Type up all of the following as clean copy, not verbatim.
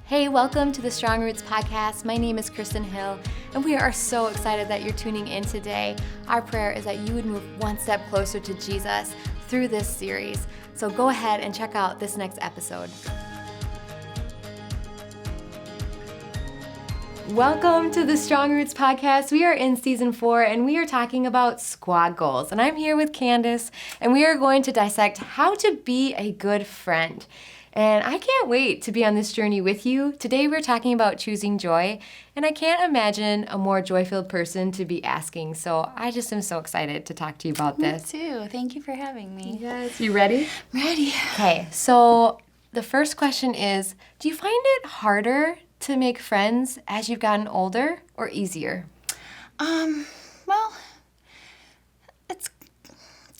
Hey, welcome to the Strong Roots podcast. My name is Kristin Hill, and we are so excited that you're tuning in today. Our prayer is that you would move one step closer to Jesus through this series. So go ahead and check out this next episode. Welcome to the Strong Roots podcast. We are in season 4 and we are talking about squad goals. And I'm here with Kandiss, and we are going to dissect how to be a good friend. And I can't wait to be on this journey with you. Today we're talking about choosing joy, and I can't imagine a more joy-filled person to be asking. So I just am so excited to talk to you about this. Me too. Thank you for having me. Yes. You ready? Ready. Okay, so the first question is, do you find it harder to make friends as you've gotten older or easier? Well, it's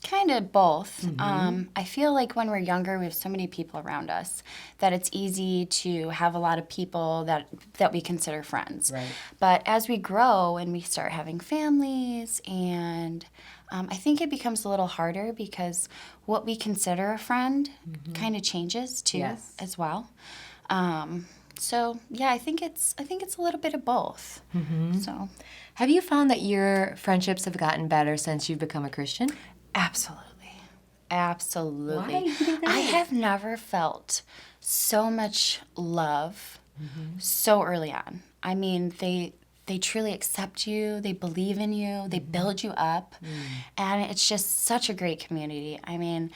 kind of both. I feel like when we're younger, we have so many people around us that it's easy to have a lot of people that we consider friends. Right. But as we grow and we start having families, and I think it becomes a little harder because what we consider a friend kind of changes too, as well. So yeah, I think it's a little bit of both. So, Have you found that your friendships have gotten better since you've become a Christian? absolutely. Why do you think that I is? have never felt so much love so early on. I mean, they truly accept you, they believe in you, they build you up, and it's just such a great community. I mean,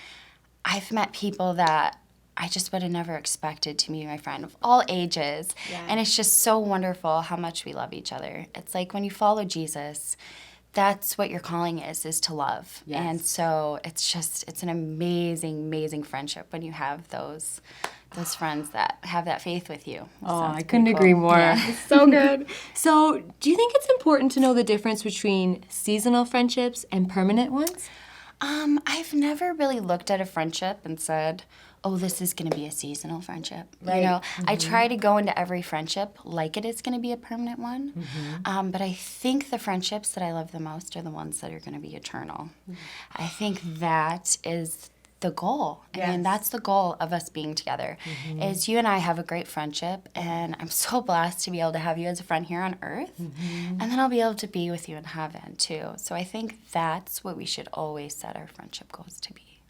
I've met people that I just would have never expected to be my friend of all ages. Yeah. And it's just so wonderful how much we love each other. It's like when you follow Jesus, that's what your calling is to love. Yes. And so it's an amazing, amazing friendship when you have those friends that have that faith with you. Oh, So I it's couldn't pretty agree cool. more. Yeah. It's so good. So, do you think it's important to know the difference between seasonal friendships and permanent ones? I've never really looked at a friendship and said, oh, this is going to be a seasonal friendship. Right. You know, I try to go into every friendship like it is going to be a permanent one. But I think the friendships that I love the most are the ones that are going to be eternal. I think that is the goal. I mean, Yes. that's the goal of us being together, is you and I have a great friendship, and I'm so blessed to be able to have you as a friend here on earth, and then I'll be able to be with you in heaven too. So I think that's what we should always set our friendship goals to be,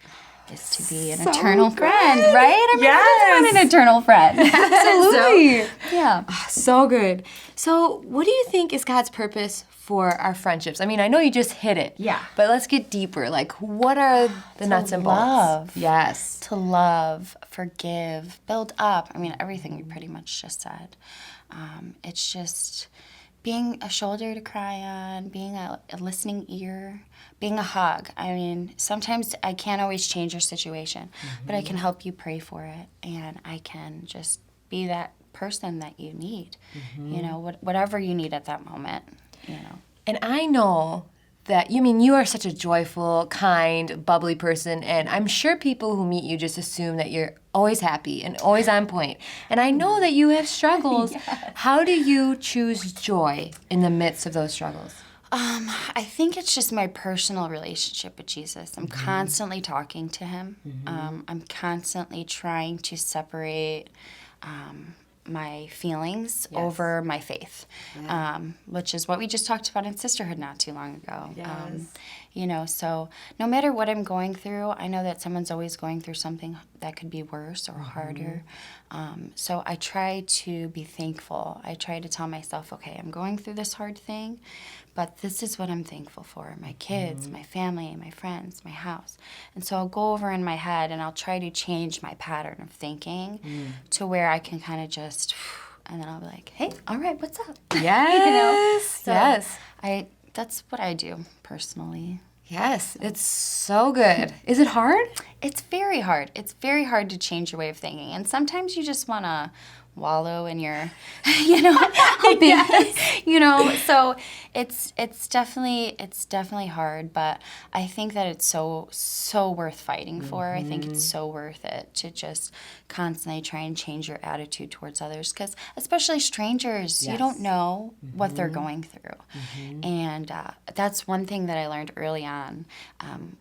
is to be an eternal friend, right? I mean, I just want an eternal friend. Absolutely. Yeah. So good. So, what do you think is God's purpose for our friendships? I mean, I know you just hit it. Yeah. But let's get deeper. Like, what are the nuts and bolts? love. Yes. To love, forgive, build up. I mean, everything we pretty much just said. It's just being a shoulder to cry on, being a listening ear, being a hug. I mean, sometimes I can't always change your situation, but I can help you pray for it, and I can just be that person that you need, you know, whatever you need at that moment, you know. And I know that you are such a joyful, kind, bubbly person, and I'm sure people who meet you just assume that you're always happy and always on point. And I know that you have struggles. How do you choose joy in the midst of those struggles? I think it's just my personal relationship with Jesus. I'm constantly talking to him. I'm constantly trying to separate my feelings over my faith, which is what we just talked about in Sisterhood not too long ago. You know, so no matter what I'm going through, I know that someone's always going through something that could be worse or harder. So I try to be thankful. I try to tell myself, okay, I'm going through this hard thing, but this is what I'm thankful for: my kids, my family, my friends, my house. And so I'll go over in my head and I'll try to change my pattern of thinking to where I can kind of just, and then I'll be like, hey, all right, what's up? Yes. So Yes. that's what I do personally. Yes. It's so good. Is it hard? It's very hard. It's very hard to change your way of thinking. And sometimes you just want to wallow in your, you know, you know, so it's definitely hard, but I think that it's so worth fighting for. I think it's so worth it to just constantly try and change your attitude towards others, because especially strangers, you don't know what they're going through. And that's one thing that I learned early on.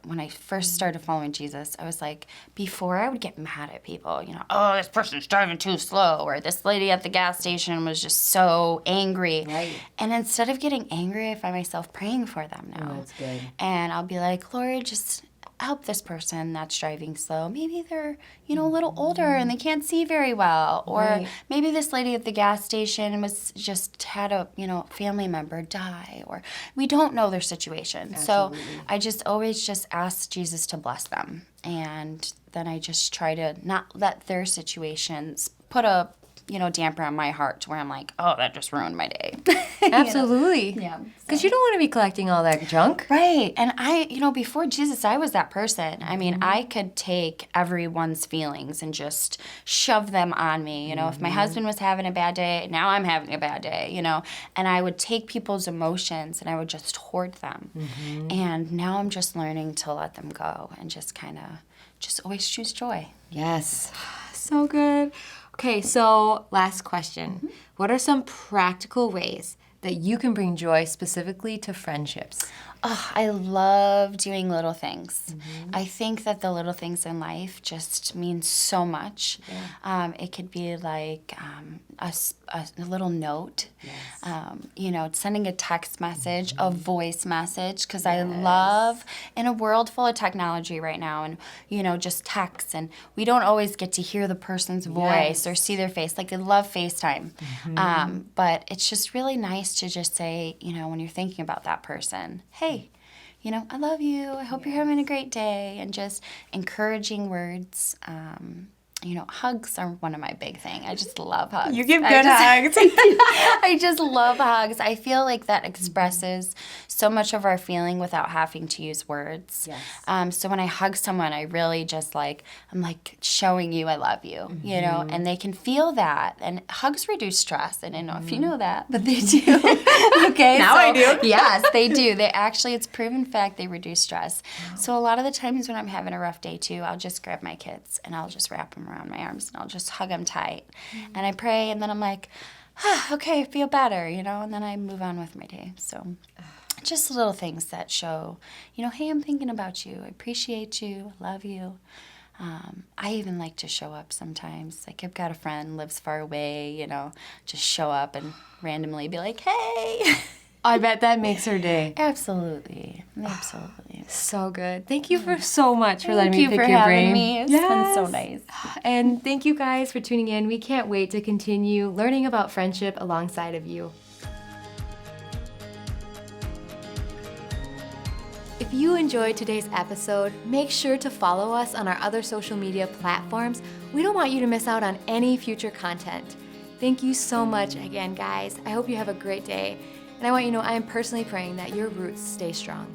When I first started following Jesus, I was like, before I would get mad at people, you know, oh, this person's driving too slow, or this lady at the gas station was just so angry. Right. And instead of getting angry, I find myself praying for them now. Oh, that's good. And I'll be like, Lord, just help this person that's driving slow. Maybe they're, a little older and they can't see very well. Or Right. maybe this lady at the gas station had a, family member die. Or we don't know their situation. Absolutely. So I just always just ask Jesus to bless them. And then I just try to not let their situations put a, damper on my heart to where I'm like, oh, that just ruined my day. Absolutely. Yeah. Because you don't want to be collecting all that junk. Right. And I, before Jesus, I was that person. I mean, I could take everyone's feelings and just shove them on me. If my husband was having a bad day, now I'm having a bad day, and I would take people's emotions and I would just hoard them. And now I'm just learning to let them go and just kind of just always choose joy. Yes. So good. Okay, so last question. What are some practical ways that you can bring joy specifically to friendships? Oh, I love doing little things. I think that the little things in life just mean so much. Yeah. It could be like a little note, sending a text message, a voice message, because I love, in a world full of technology right now, and, just text, and we don't always get to hear the person's voice or see their face. Like, I love FaceTime. But it's just really nice to just say, when you're thinking about that person, hey, I love you. I hope you're having a great day. And just encouraging words. Hugs are one of my big things. I just love hugs. You give good hugs. I just love hugs. I feel like that expresses so much of our feeling without having to use words. Yes. So when I hug someone, I really just I'm showing you I love you, and they can feel that. And hugs reduce stress. I don't know if you know that, but they do. Okay. Now I do. Yes, they do. It's proven fact they reduce stress. So a lot of the times when I'm having a rough day too, I'll just grab my kids and I'll just wrap them around my arms and I'll just hug them tight. And I pray and then I'm like, okay, I feel better, and then I move on with my day. So just little things that show, hey, I'm thinking about you. I appreciate you. I love you. I even like to show up sometimes. Like, I've got a friend lives far away, just show up and randomly be like, hey. I bet that makes her day. Absolutely. Absolutely. So good. Thank you so much for letting Thank me you pick for your having brain. me. It's been so nice. And thank you guys for tuning in. We can't wait to continue learning about friendship alongside of you. If you enjoyed today's episode, make sure to follow us on our other social media platforms. We don't want you to miss out on any future content. Thank you so much again, guys. I hope you have a great day. And I want you to know I am personally praying that your roots stay strong.